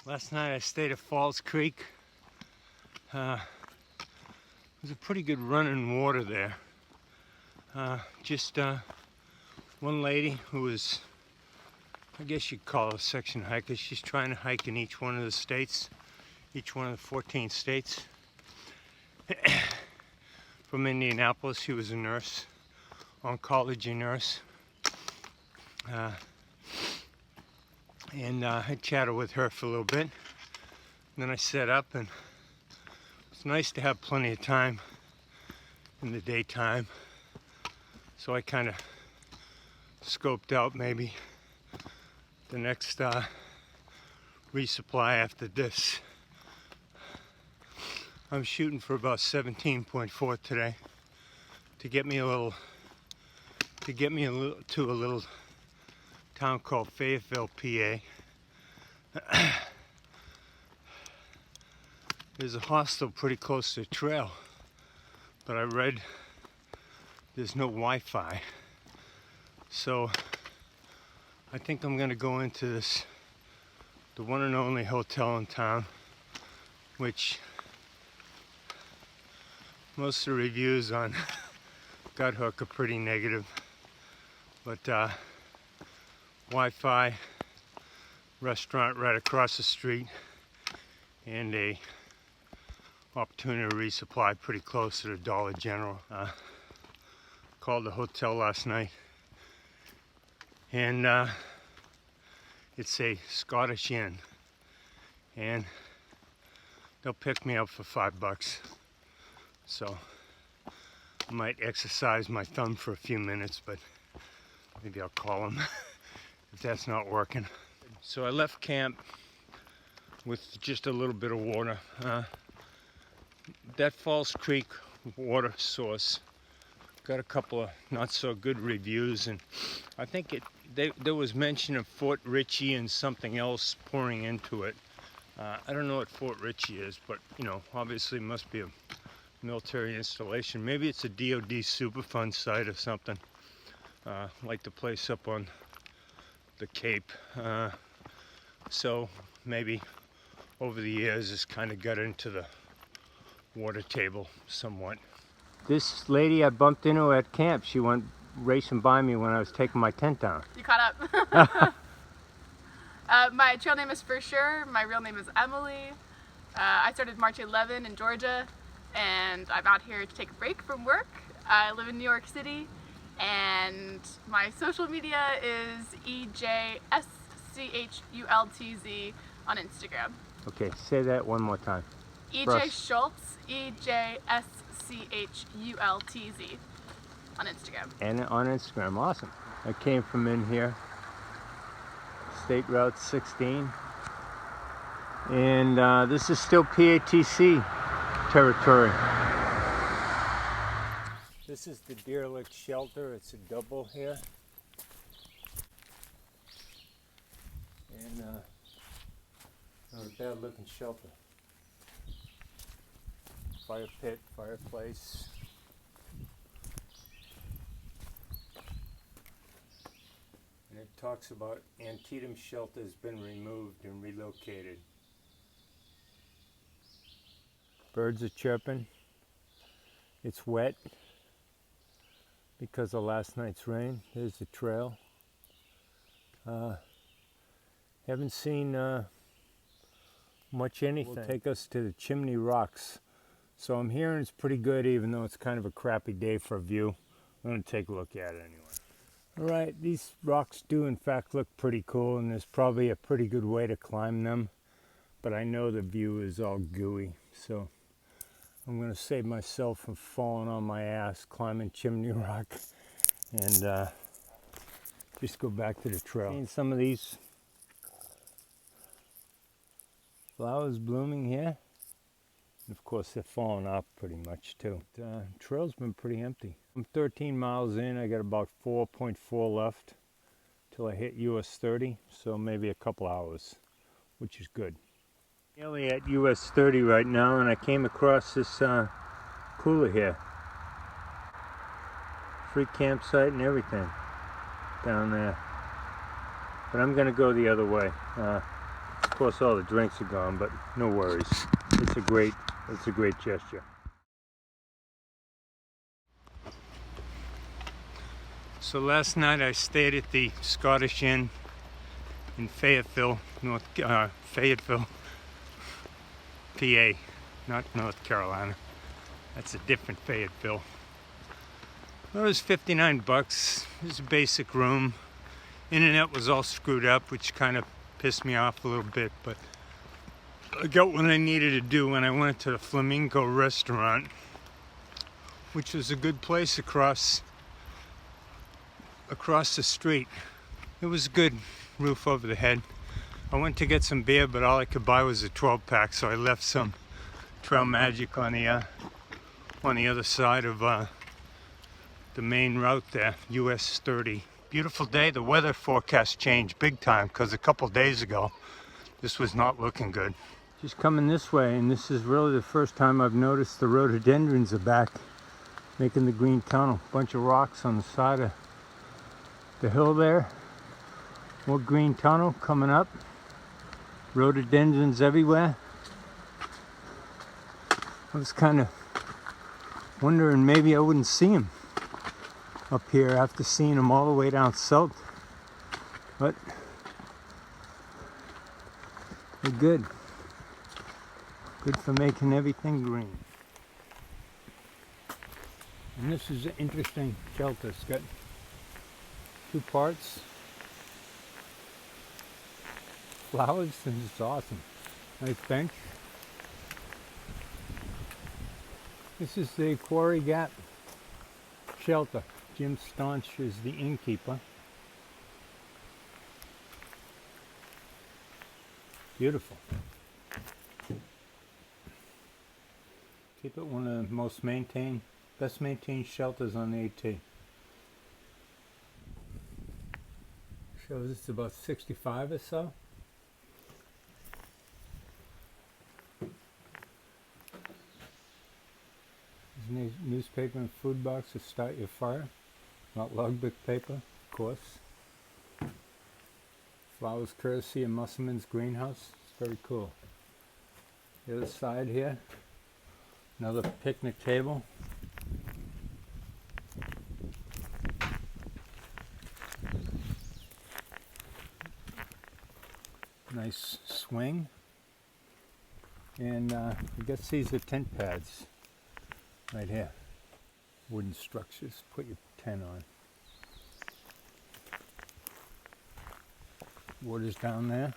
Last night I stayed at Falls Creek. There's a pretty good running water there. Just one lady who was, I guess you'd call her a section hiker. She's trying to hike in each one of the states, each one of the 14 states. From Indianapolis. She was a nurse, oncology nurse. And I chatted with her for a little bit. And then I set up, and it's nice to have plenty of time in the daytime. So I kind of scoped out maybe the next resupply after this. I'm shooting for about 17.4 today to get me to a little town called Fayetteville, PA. There's a hostel pretty close to the trail, but I read there's no Wi-Fi. So I think I'm gonna go into the one and only hotel in town, which most of the reviews on Guthook are pretty negative, but Wi-Fi, restaurant right across the street, and a opportunity to resupply pretty close to the Dollar General. Called the hotel last night, and it's a Scottish Inn, and they'll pick me up for $5. So I might exercise my thumb for a few minutes, but maybe I'll call them if that's not working. So I left camp with just a little bit of water. That Falls Creek water source got a couple of not so good reviews, and I think there was mention of Fort Ritchie and something else pouring into it. I don't know what Fort Ritchie is, but you know, obviously it must be a military installation. Maybe it's a DOD Superfund site or something, like the place up on the Cape. So maybe over the years it's kind of got into the water table somewhat. This lady I bumped into at camp, she went racing by me when I was taking my tent down. You caught up. My trail name is For Sure. My real name is Emily. I started March 11 in Georgia, and I'm out here to take a break from work. I live in New York City, and my social media is EJSCHULTZ on Instagram. Okay, say that one more time. EJ Schultz, EJSCHULTZ on Instagram. And on Instagram, awesome. I came from in here, State Route 16, and this is still PATC territory. This is the derelict shelter. It's a double here, and not a bad looking shelter. Fire pit, fireplace. And it talks about Antietam shelter has been removed and relocated. Birds are chirping. It's wet because of last night's rain. There's the trail. Haven't seen much anything. Will take us to the Chimney Rocks. So I'm hearing it's pretty good, even though it's kind of a crappy day for a view. I'm going to take a look at it anyway. Alright, these rocks do in fact look pretty cool, and there's probably a pretty good way to climb them, but I know the view is all gooey, so I'm going to save myself from falling on my ass climbing Chimney Rock and just go back to the trail. Seeing some of these flowers blooming here. And of course they're falling off pretty much too. The trail's been pretty empty. I'm 13 miles in. I got about 4.4 left till I hit US 30, so maybe a couple hours, which is good. Nearly at US 30 right now, and I came across this cooler here. Free campsite and everything down there. But I'm gonna go the other way. Of course, all the drinks are gone, but no worries. It's a great gesture. So last night I stayed at the Scottish Inn in Fayetteville, Fayetteville, PA, not North Carolina. That's a different Fayetteville. Well, it was $59. It was a basic room. Internet was all screwed up, which kind of pissed me off a little bit, but I got what I needed to do when I went to the Flamingo restaurant, which was a good place across the street. It was a good roof over the head. I went to get some beer, but all I could buy was a 12-pack, so I left some Trail Magic on the other side of the main route there, US 30. Beautiful day. The weather forecast changed big time because a couple days ago this was not looking good. Just coming this way, and this is really the first time I've noticed the rhododendrons are back, making the green tunnel. Bunch of rocks on the side of the hill there. More green tunnel coming up. Rhododendrons everywhere. I was kind of wondering maybe I wouldn't see them up here after seeing them all the way down south, but they're good for making everything green. And this is an interesting shelter. It's got two parts, flowers, and it's awesome. Nice bench. This is the Quarry Gap shelter. Jim Staunch is the innkeeper. Beautiful. Keep it one of the best maintained shelters on the AT. Shows it's about 65 or so. Newspaper and food box to start your fire. Not logbook paper, of course. Flowers courtesy of Musselman's greenhouse. It's very cool. The other side here, another picnic table. Nice swing. And I guess these are tent pads. Right here, wooden structures, put your tent on. Water's down there,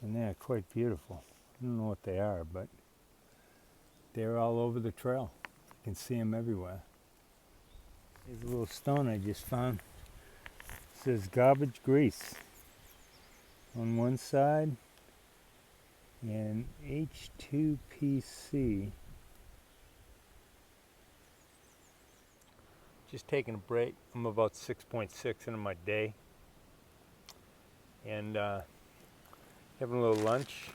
and they're quite beautiful. I don't know what they are, but they're all over the trail. You can see them everywhere. There's a little stone I just found. It says garbage grease on one side, and H2PC. Just taking a break. I'm about 6.6 into my day, and having a little lunch.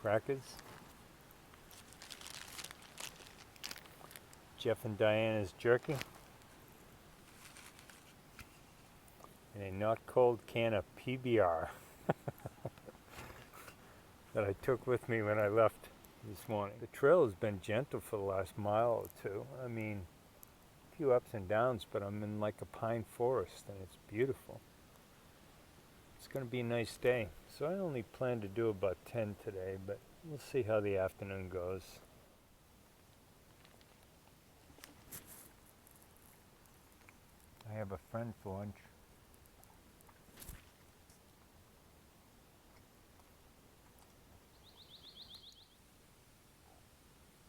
Crackers. Jeff and Diana's jerky, and a not cold can of PBR that I took with me when I left this morning. The trail has been gentle for the last mile or two. I mean, few ups and downs, but I'm in like a pine forest and it's beautiful. It's going to be a nice day. So I only plan to do about 10 today, but we'll see how the afternoon goes. I have a friend for lunch.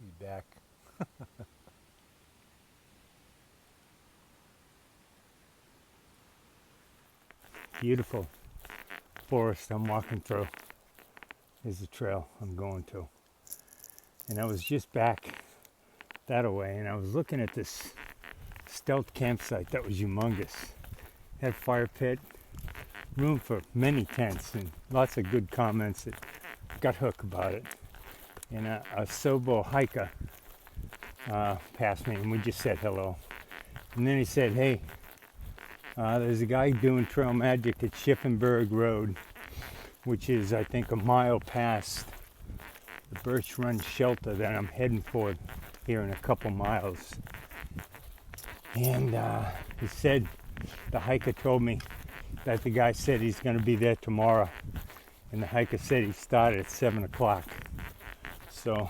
He's back. Beautiful forest I'm walking through is the trail I'm going to. And I was just back that way, and I was looking at this stealth campsite that was humongous. Had fire pit, room for many tents, and lots of good comments that got hooked about it. And a SOBO hiker passed me, and we just said hello. And then he said, hey, there's a guy doing Trail Magic at Shiffenburg Road. which is I think a mile past the Birch Run shelter that I'm heading for here in a couple miles. And he said, the hiker told me that the guy said he's going to be there tomorrow, and the hiker said he started at 7 o'clock. So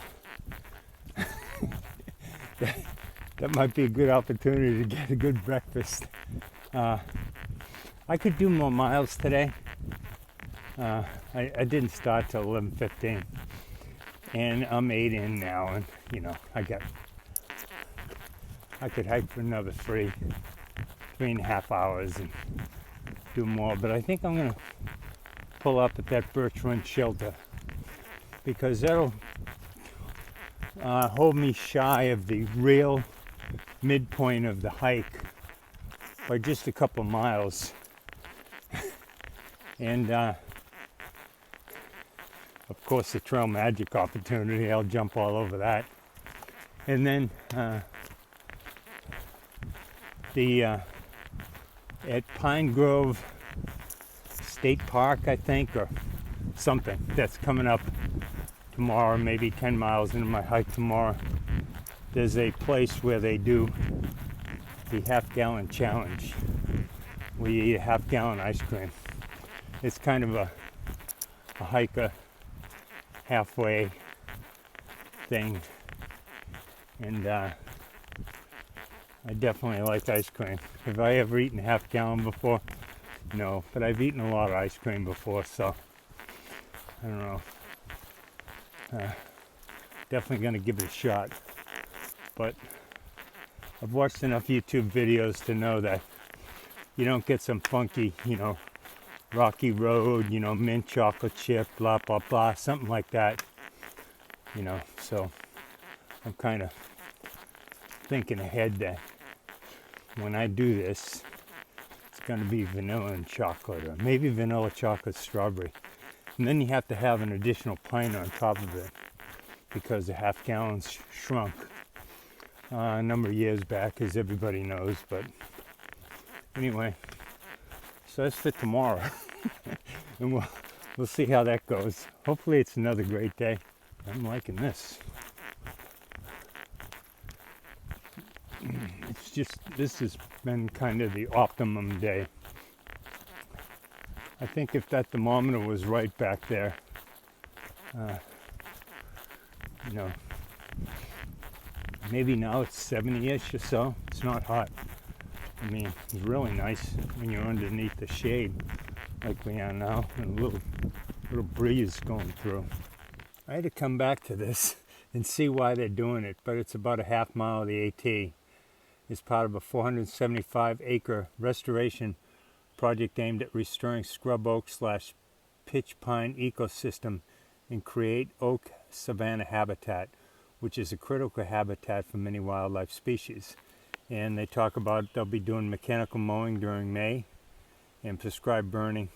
that might be a good opportunity to get a good breakfast. I could do more miles today. I didn't start till 11:15, and I'm 8 in now, and you know I could hike for another 3.5 hours and do more, but I think I'm gonna pull up at that Birch Run shelter because that'll hold me shy of the real midpoint of the hike by just a couple miles. And of course the Trail Magic opportunity, I'll jump all over that. And then at Pine Grove State Park, I think, or something that's coming up tomorrow, maybe 10 miles into my hike tomorrow, there's a place where they do the half-gallon challenge, where you eat a half-gallon ice cream. It's kind of a hiker halfway thing, and I definitely like ice cream. Have I ever eaten a half-gallon before? No, but I've eaten a lot of ice cream before, so I don't know. Definitely going to give it a shot. But I've watched enough YouTube videos to know that you don't get some funky, Rocky Road, mint chocolate chip, blah, blah, blah, something like that. So I'm kind of thinking ahead that when I do this, it's going to be vanilla and chocolate, or maybe vanilla chocolate strawberry. And then you have to have an additional pint on top of it because the half gallons shrunk a number of years back, as everybody knows. But anyway, so that's for tomorrow. And we'll see how that goes. Hopefully it's another great day. I'm liking this. It's just, this has been kind of the optimum day. I think if that thermometer was right back there, maybe now it's 70-ish or so. It's not hot. I mean, it's really nice when you're underneath the shade like we are now, and a little breeze going through. I had to come back to this and see why they're doing it, but it's about a half mile of the AT. It's part of a 475-acre restoration project aimed at restoring scrub oak / pitch pine ecosystem and create oak savanna habitat, which is a critical habitat for many wildlife species. And they talk about they'll be doing mechanical mowing during May and prescribed burning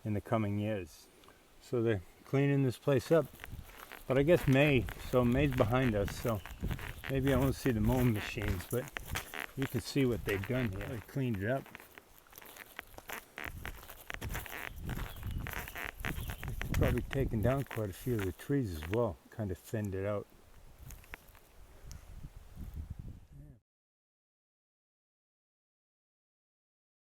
in the coming years. So they're cleaning this place up. But I guess May's behind us, so maybe I won't see the mowing machines, but you can see what they've done here. They cleaned it up. They've probably taken down quite a few of the trees as well, kind of thinned it out.